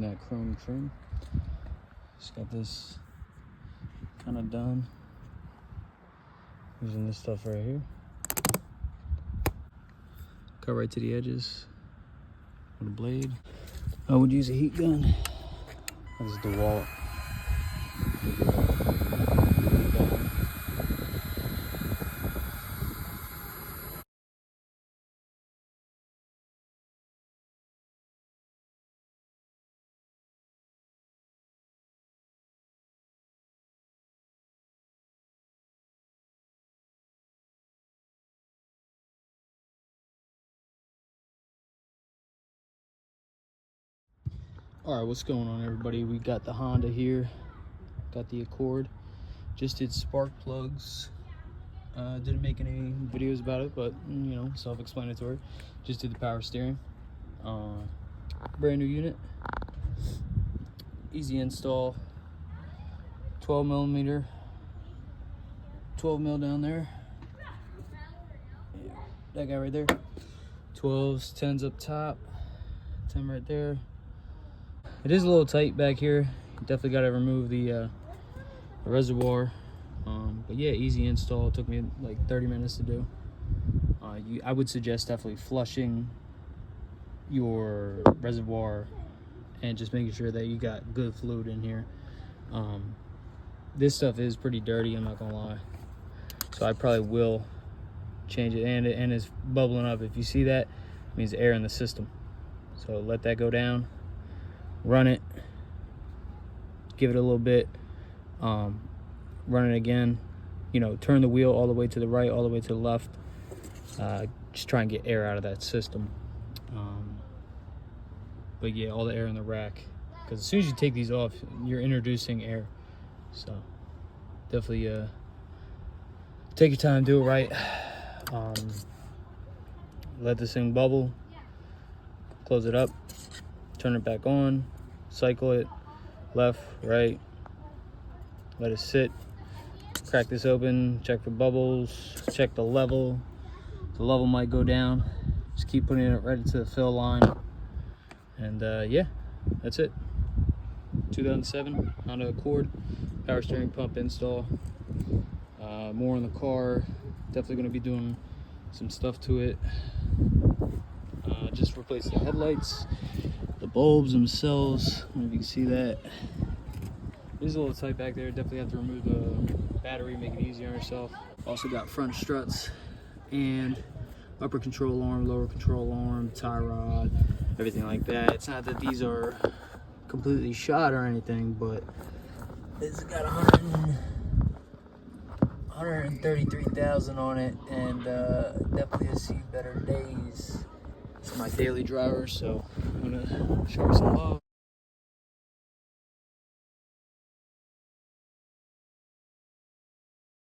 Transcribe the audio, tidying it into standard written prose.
removing that chrome trim. Just got this kind of done using this stuff right here. Cut right to the edges with a blade. I would use a heat gun. This is the wall. All right, what's going on, everybody? We got the Honda here, got the Accord. Just did spark plugs. Didn't make any videos about it, but you know, self-explanatory. Just did the power steering. Brand new unit, easy install. 12 millimeter, 12 mil down there. Yeah, that guy right there. 12s, 10s up top, 10 right there. It is a little tight back here. Definitely got to remove the reservoir. But yeah, easy install. It took me like 30 minutes to do. I would suggest definitely flushing your reservoir and just making sure that you got good fluid in here. This stuff is pretty dirty, I'm not gonna lie. So I probably will change it, and it's bubbling up. If you see that, it means air in the system. So let that go down. Run it, give it a little bit, run it again, you know, turn the wheel all the way to the right, all the way to the left. Just try and get air out of that system. But yeah, all the air in the rack, because as soon as you take these off, you're introducing air. So definitely take your time, do it right. Let this thing bubble, close it up, turn it back on, cycle it left, right, let it sit, crack this open, check for bubbles, check the level. The level might go down. Just keep putting it right into the fill line. And yeah, that's it. 2007 Honda Accord, power steering pump install. More in the car. Definitely going to be doing some stuff to it. Just replace the headlights, the bulbs themselves. I don't know if you can see that. It is a little tight back there. Definitely have to remove the battery, make it easier on yourself. Also got front struts and upper control arm, lower control arm, tie rod, everything like that. It's not that these are completely shot or anything, but it's got 133,000 on it, and definitely has seen better days. It's my daily driver, so I'm gonna show her some love.